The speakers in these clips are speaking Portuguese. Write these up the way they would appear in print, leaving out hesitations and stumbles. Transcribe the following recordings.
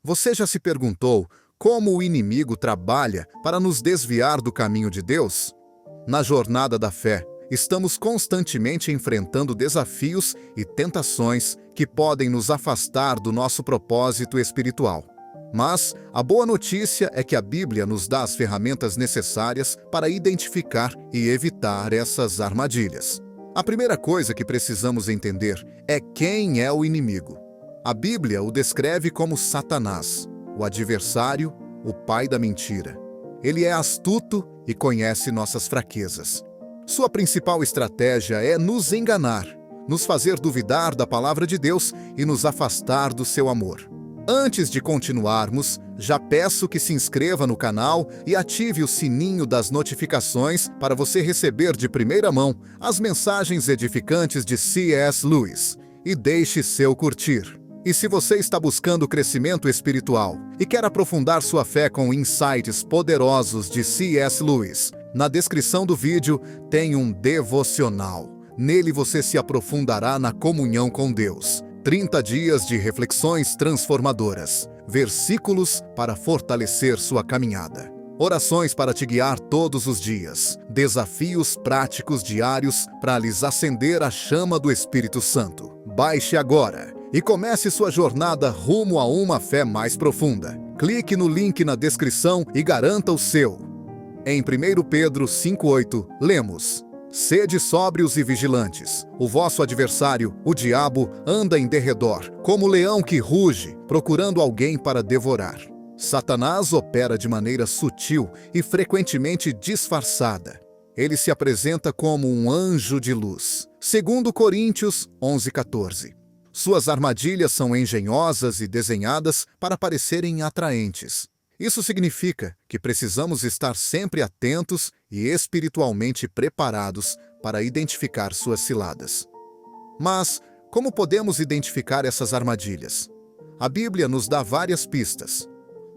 Você já se perguntou como o inimigo trabalha para nos desviar do caminho de Deus? Na jornada da fé, estamos constantemente enfrentando desafios e tentações que podem nos afastar do nosso propósito espiritual. Mas a boa notícia é que a Bíblia nos dá as ferramentas necessárias para identificar e evitar essas armadilhas. A primeira coisa que precisamos entender é quem é o inimigo. A Bíblia o descreve como Satanás, o adversário, o pai da mentira. Ele é astuto e conhece nossas fraquezas. Sua principal estratégia é nos enganar, nos fazer duvidar da palavra de Deus e nos afastar do seu amor. Antes de continuarmos, já peço que se inscreva no canal e ative o sininho das notificações para você receber de primeira mão as mensagens edificantes de C.S. Lewis. E deixe seu curtir. E se você está buscando crescimento espiritual e quer aprofundar sua fé com insights poderosos de C.S. Lewis, na descrição do vídeo tem um devocional. Nele você se aprofundará na comunhão com Deus. 30 dias de reflexões transformadoras, versículos para fortalecer sua caminhada, orações para te guiar todos os dias, desafios práticos diários para lhes acender a chama do Espírito Santo. Baixe agora e comece sua jornada rumo a uma fé mais profunda. Clique no link na descrição e garanta o seu. Em 1 Pedro 5,8, lemos: Sede sóbrios e vigilantes. O vosso adversário, o diabo, anda em derredor, como leão que ruge, procurando alguém para devorar. Satanás opera de maneira sutil e frequentemente disfarçada. Ele se apresenta como um anjo de luz. 2 Coríntios 11,14. Suas armadilhas são engenhosas e desenhadas para parecerem atraentes. Isso significa que precisamos estar sempre atentos e espiritualmente preparados para identificar suas ciladas. Mas, como podemos identificar essas armadilhas? A Bíblia nos dá várias pistas.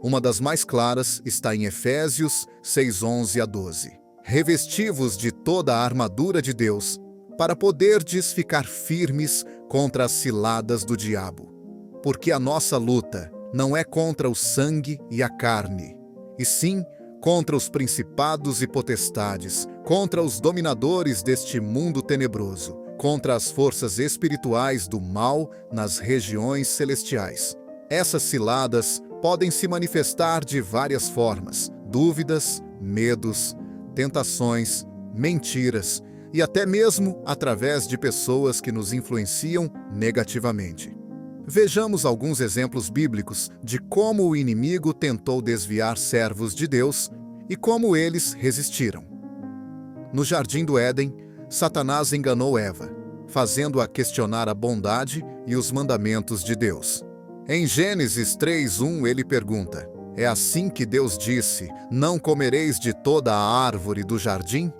Uma das mais claras está em Efésios 6:11-12. Revesti-vos de toda a armadura de Deus, para poderdes ficar firmes contra as ciladas do diabo. Porque a nossa luta não é contra o sangue e a carne, e sim contra os principados e potestades, contra os dominadores deste mundo tenebroso, contra as forças espirituais do mal nas regiões celestiais. Essas ciladas podem se manifestar de várias formas: dúvidas, medos, tentações, mentiras e até mesmo através de pessoas que nos influenciam negativamente. Vejamos alguns exemplos bíblicos de como o inimigo tentou desviar servos de Deus e como eles resistiram. No Jardim do Éden, Satanás enganou Eva, fazendo-a questionar a bondade e os mandamentos de Deus. Em Gênesis 3:1 ele pergunta: É assim que Deus disse, não comereis de toda a árvore do jardim?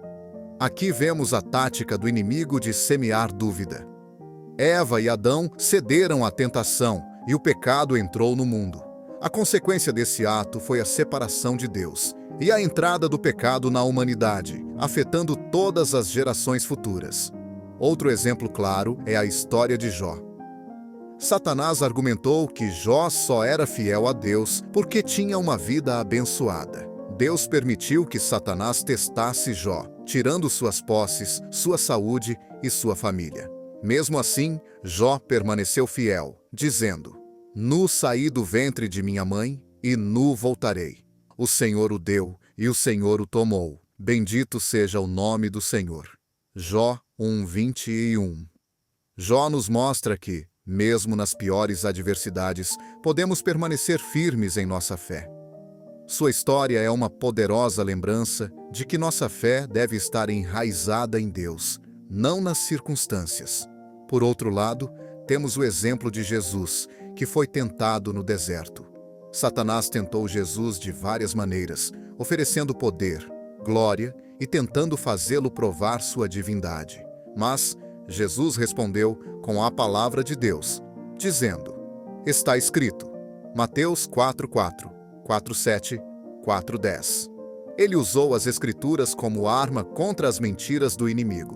Aqui vemos a tática do inimigo de semear dúvida. Eva e Adão cederam à tentação e o pecado entrou no mundo. A consequência desse ato foi a separação de Deus e a entrada do pecado na humanidade, afetando todas as gerações futuras. Outro exemplo claro é a história de Jó. Satanás argumentou que Jó só era fiel a Deus porque tinha uma vida abençoada. Deus permitiu que Satanás testasse Jó, tirando suas posses, sua saúde e sua família. Mesmo assim, Jó permaneceu fiel, dizendo: Nu saí do ventre de minha mãe, e nu voltarei. O Senhor o deu, e o Senhor o tomou. Bendito seja o nome do Senhor. Jó 1:21. Jó nos mostra que, mesmo nas piores adversidades, podemos permanecer firmes em nossa fé. Sua história é uma poderosa lembrança de que nossa fé deve estar enraizada em Deus, não nas circunstâncias. Por outro lado, temos o exemplo de Jesus, que foi tentado no deserto. Satanás tentou Jesus de várias maneiras, oferecendo poder, glória e tentando fazê-lo provar sua divindade. Mas Jesus respondeu com a palavra de Deus, dizendo: Está escrito, Mateus 4:4, 4:7, 4:10. Ele usou as Escrituras como arma contra as mentiras do inimigo.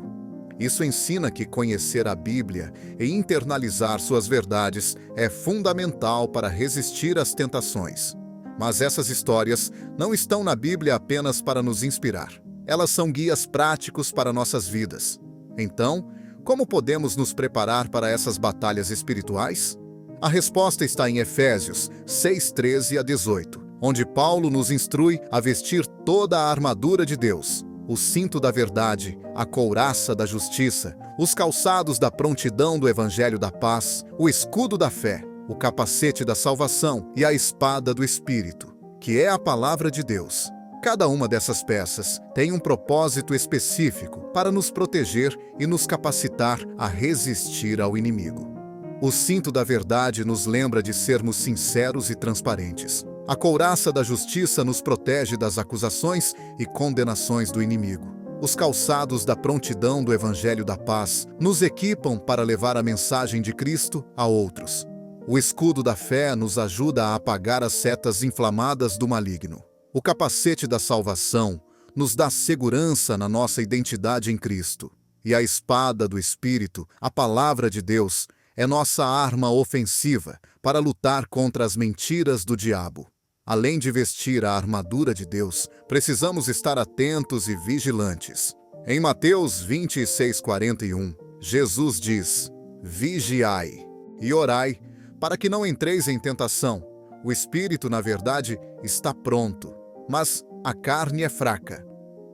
Isso ensina que conhecer a Bíblia e internalizar suas verdades é fundamental para resistir às tentações. Mas essas histórias não estão na Bíblia apenas para nos inspirar. Elas são guias práticos para nossas vidas. Então, como podemos nos preparar para essas batalhas espirituais? A resposta está em Efésios 6:13 a 18, onde Paulo nos instrui a vestir toda a armadura de Deus, o cinto da verdade, a couraça da justiça, os calçados da prontidão do evangelho da paz, o escudo da fé, o capacete da salvação e a espada do Espírito, que é a palavra de Deus. Cada uma dessas peças tem um propósito específico para nos proteger e nos capacitar a resistir ao inimigo. O cinto da verdade nos lembra de sermos sinceros e transparentes. A couraça da justiça nos protege das acusações e condenações do inimigo. Os calçados da prontidão do evangelho da paz nos equipam para levar a mensagem de Cristo a outros. O escudo da fé nos ajuda a apagar as setas inflamadas do maligno. O capacete da salvação nos dá segurança na nossa identidade em Cristo. E a espada do Espírito, a palavra de Deus, é nossa arma ofensiva para lutar contra as mentiras do diabo. Além de vestir a armadura de Deus, precisamos estar atentos e vigilantes. Em Mateus 26:41, Jesus diz: "Vigiai e orai, para que não entreis em tentação. O espírito, na verdade, está pronto, mas a carne é fraca."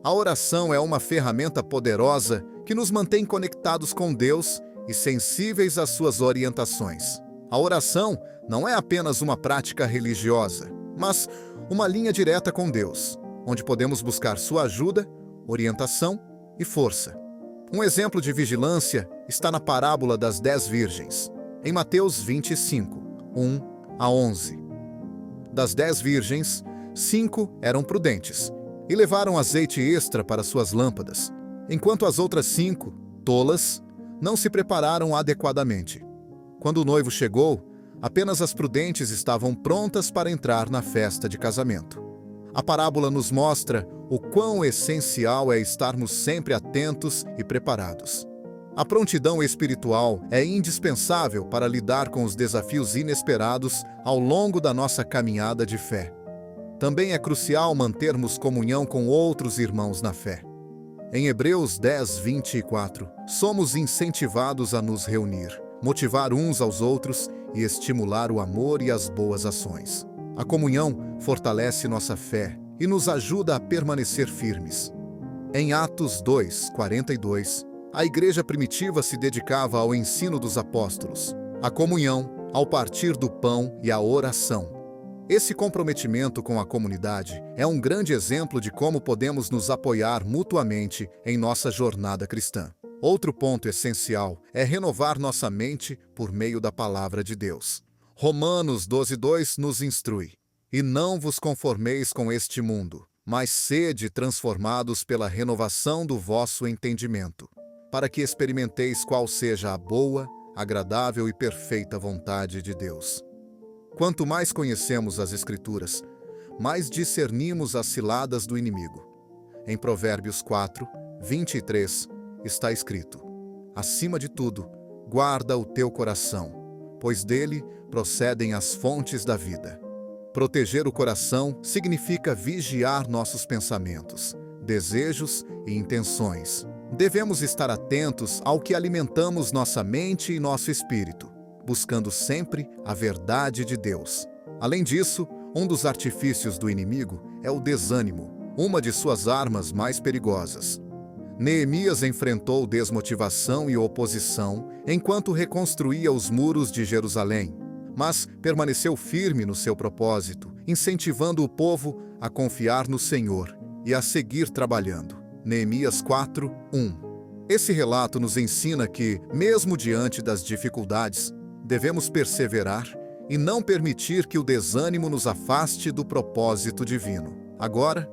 A oração é uma ferramenta poderosa que nos mantém conectados com Deus e sensíveis às suas orientações. A oração não é apenas uma prática religiosa, mas uma linha direta com Deus, onde podemos buscar sua ajuda, orientação e força. Um exemplo de vigilância está na parábola das 10 virgens, em Mateus 25, 1 a 11. Das 10 virgens, 5 eram prudentes e levaram azeite extra para suas lâmpadas, enquanto as outras 5, tolas, não se prepararam adequadamente. Quando o noivo chegou, apenas as prudentes estavam prontas para entrar na festa de casamento. A parábola nos mostra o quão essencial é estarmos sempre atentos e preparados. A prontidão espiritual é indispensável para lidar com os desafios inesperados ao longo da nossa caminhada de fé. Também é crucial mantermos comunhão com outros irmãos na fé. Em Hebreus 10:24, somos incentivados a nos reunir, motivar uns aos outros e estimular o amor e as boas ações. A comunhão fortalece nossa fé e nos ajuda a permanecer firmes. Em Atos 2:42, a igreja primitiva se dedicava ao ensino dos apóstolos, à comunhão, ao partir do pão e à oração. Esse comprometimento com a comunidade é um grande exemplo de como podemos nos apoiar mutuamente em nossa jornada cristã. Outro ponto essencial é renovar nossa mente por meio da palavra de Deus. Romanos 12:2 nos instrui: "E não vos conformeis com este mundo, mas sede transformados pela renovação do vosso entendimento, para que experimenteis qual seja a boa, agradável e perfeita vontade de Deus." Quanto mais conhecemos as Escrituras, mais discernimos as ciladas do inimigo. Em Provérbios 4:23 está escrito: "Acima de tudo, guarda o teu coração, pois dele procedem as fontes da vida." Proteger o coração significa vigiar nossos pensamentos, desejos e intenções. Devemos estar atentos ao que alimentamos nossa mente e nosso espírito, buscando sempre a verdade de Deus. Além disso, um dos artifícios do inimigo é o desânimo, uma de suas armas mais perigosas. Neemias enfrentou desmotivação e oposição enquanto reconstruía os muros de Jerusalém, mas permaneceu firme no seu propósito, incentivando o povo a confiar no Senhor e a seguir trabalhando. Neemias 4:1. Esse relato nos ensina que, mesmo diante das dificuldades, devemos perseverar e não permitir que o desânimo nos afaste do propósito divino. Agora,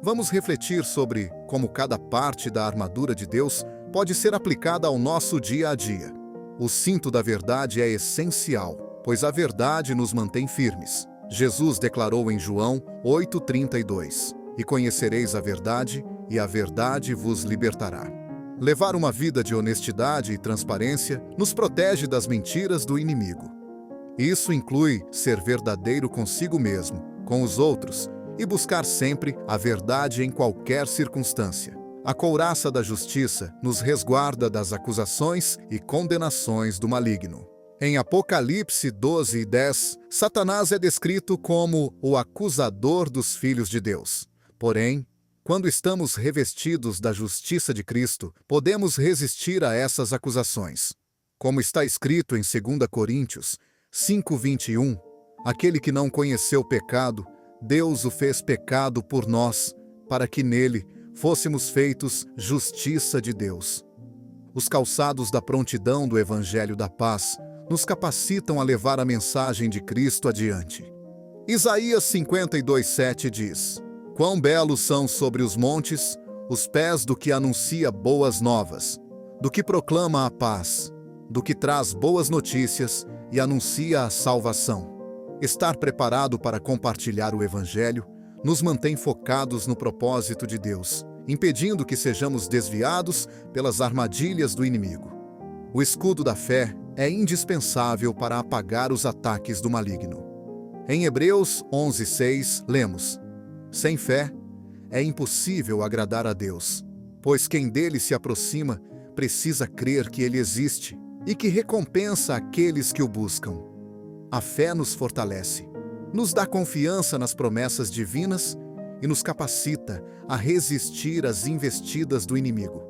vamos refletir sobre como cada parte da armadura de Deus pode ser aplicada ao nosso dia a dia. O cinto da verdade é essencial, pois a verdade nos mantém firmes. Jesus declarou em João 8:32: "E conhecereis a verdade, e a verdade vos libertará." Levar uma vida de honestidade e transparência nos protege das mentiras do inimigo. Isso inclui ser verdadeiro consigo mesmo, com os outros, e buscar sempre a verdade em qualquer circunstância. A couraça da justiça nos resguarda das acusações e condenações do maligno. Em Apocalipse 12:10, Satanás é descrito como o acusador dos filhos de Deus. Porém, quando estamos revestidos da justiça de Cristo, podemos resistir a essas acusações. Como está escrito em 2 Coríntios 5:21, aquele que não conheceu pecado, Deus o fez pecado por nós, para que nele fôssemos feitos justiça de Deus. Os calçados da prontidão do Evangelho da Paz nos capacitam a levar a mensagem de Cristo adiante. Isaías 52:7 diz: Quão belos são sobre os montes os pés do que anuncia boas novas, do que proclama a paz, do que traz boas notícias e anuncia a salvação. Estar preparado para compartilhar o Evangelho nos mantém focados no propósito de Deus, impedindo que sejamos desviados pelas armadilhas do inimigo. O escudo da fé é indispensável para apagar os ataques do maligno. Em Hebreus 11:6, lemos: Sem fé é impossível agradar a Deus, pois quem dele se aproxima precisa crer que ele existe e que recompensa aqueles que o buscam. A fé nos fortalece, nos dá confiança nas promessas divinas e nos capacita a resistir às investidas do inimigo.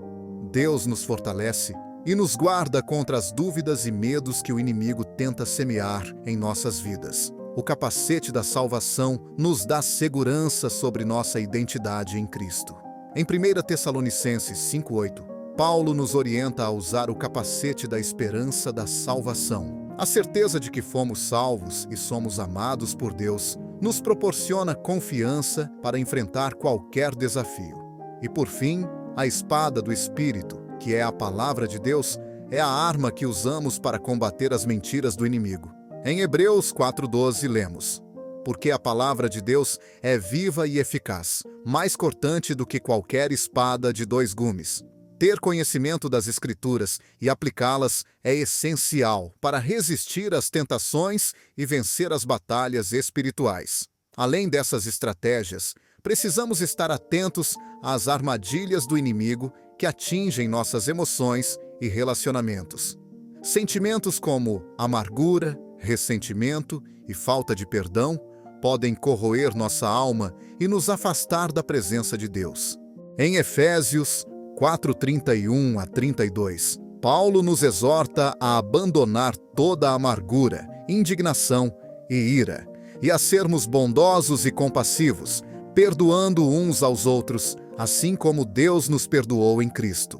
Deus nos fortalece e nos guarda contra as dúvidas e medos que o inimigo tenta semear em nossas vidas. O capacete da salvação nos dá segurança sobre nossa identidade em Cristo. Em 1 Tessalonicenses 5:8, Paulo nos orienta a usar o capacete da esperança da salvação. A certeza de que fomos salvos e somos amados por Deus nos proporciona confiança para enfrentar qualquer desafio. E por fim, a espada do Espírito, que é a palavra de Deus, é a arma que usamos para combater as mentiras do inimigo. Em Hebreus 4:12 lemos: Porque a palavra de Deus é viva e eficaz, mais cortante do que qualquer espada de 2 gumes. Ter conhecimento das Escrituras e aplicá-las é essencial para resistir às tentações e vencer as batalhas espirituais. Além dessas estratégias, precisamos estar atentos às armadilhas do inimigo que atingem nossas emoções e relacionamentos. Sentimentos como amargura, ressentimento e falta de perdão podem corroer nossa alma e nos afastar da presença de Deus. Em Efésios 4:31-32, Paulo nos exorta a abandonar toda a amargura, indignação e ira, e a sermos bondosos e compassivos, perdoando uns aos outros, assim como Deus nos perdoou em Cristo.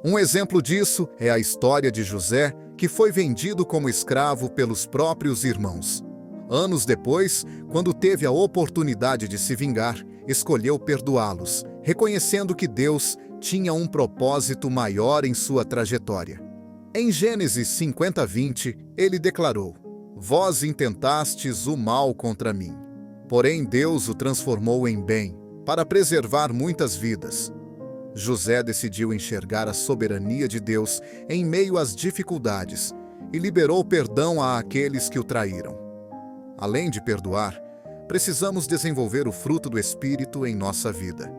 Um exemplo disso é a história de José, que foi vendido como escravo pelos próprios irmãos. Anos depois, quando teve a oportunidade de se vingar, escolheu perdoá-los, reconhecendo que Deus tinha um propósito maior em sua trajetória. Em Gênesis 50:20, ele declarou: Vós intentastes o mal contra mim, porém Deus o transformou em bem, para preservar muitas vidas. José decidiu enxergar a soberania de Deus em meio às dificuldades e liberou perdão àqueles que o traíram. Além de perdoar, precisamos desenvolver o fruto do Espírito em nossa vida.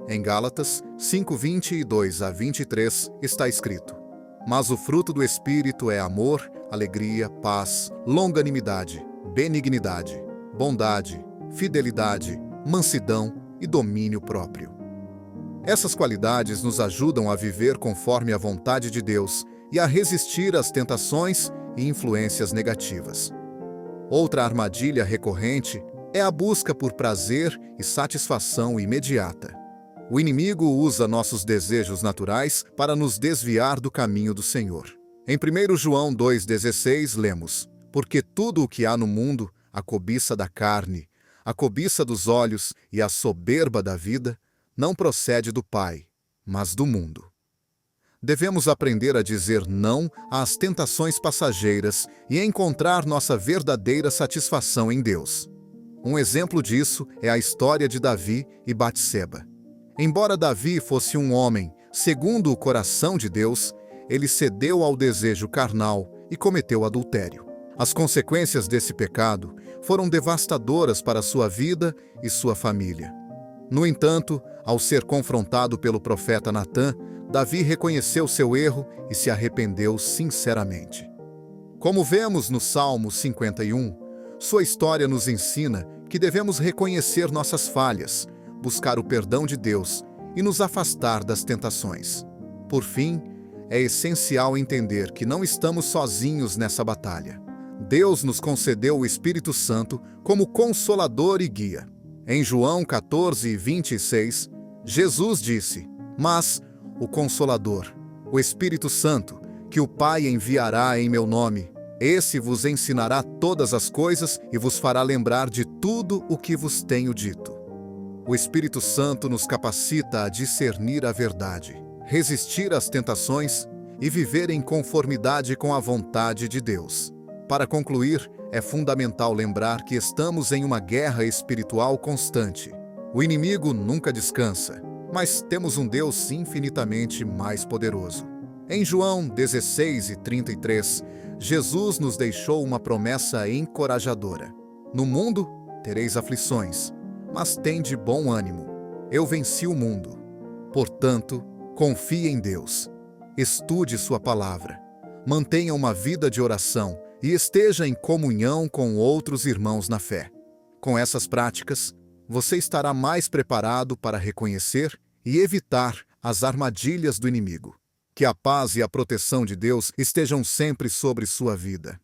Em Gálatas 5:22-23 está escrito: Mas o fruto do Espírito é amor, alegria, paz, longanimidade, benignidade, bondade, fidelidade, mansidão e domínio próprio. Essas qualidades nos ajudam a viver conforme a vontade de Deus e a resistir às tentações e influências negativas. Outra armadilha recorrente é a busca por prazer e satisfação imediata. O inimigo usa nossos desejos naturais para nos desviar do caminho do Senhor. Em 1 João 2,16 lemos: Porque tudo o que há no mundo, a cobiça da carne, a cobiça dos olhos e a soberba da vida, não procede do Pai, mas do mundo. Devemos aprender a dizer não às tentações passageiras e encontrar nossa verdadeira satisfação em Deus. Um exemplo disso é a história de Davi e Batseba. Embora Davi fosse um homem segundo o coração de Deus, ele cedeu ao desejo carnal e cometeu adultério. As consequências desse pecado foram devastadoras para sua vida e sua família. No entanto, ao ser confrontado pelo profeta Natã, Davi reconheceu seu erro e se arrependeu sinceramente. Como vemos no Salmo 51, sua história nos ensina que devemos reconhecer nossas falhas, buscar o perdão de Deus e nos afastar das tentações. Por fim, é essencial entender que não estamos sozinhos nessa batalha. Deus nos concedeu o Espírito Santo como consolador e guia. Em João 14:26, Jesus disse: "Mas o Consolador, o Espírito Santo, que o Pai enviará em meu nome, esse vos ensinará todas as coisas e vos fará lembrar de tudo o que vos tenho dito." O Espírito Santo nos capacita a discernir a verdade, resistir às tentações e viver em conformidade com a vontade de Deus. Para concluir, é fundamental lembrar que estamos em uma guerra espiritual constante. O inimigo nunca descansa, mas temos um Deus infinitamente mais poderoso. Em João 16:33, Jesus nos deixou uma promessa encorajadora: "No mundo tereis aflições, mas tende bom ânimo. Eu venci o mundo." Portanto, confie em Deus. Estude sua palavra. Mantenha uma vida de oração e esteja em comunhão com outros irmãos na fé. Com essas práticas, você estará mais preparado para reconhecer e evitar as armadilhas do inimigo. Que a paz e a proteção de Deus estejam sempre sobre sua vida.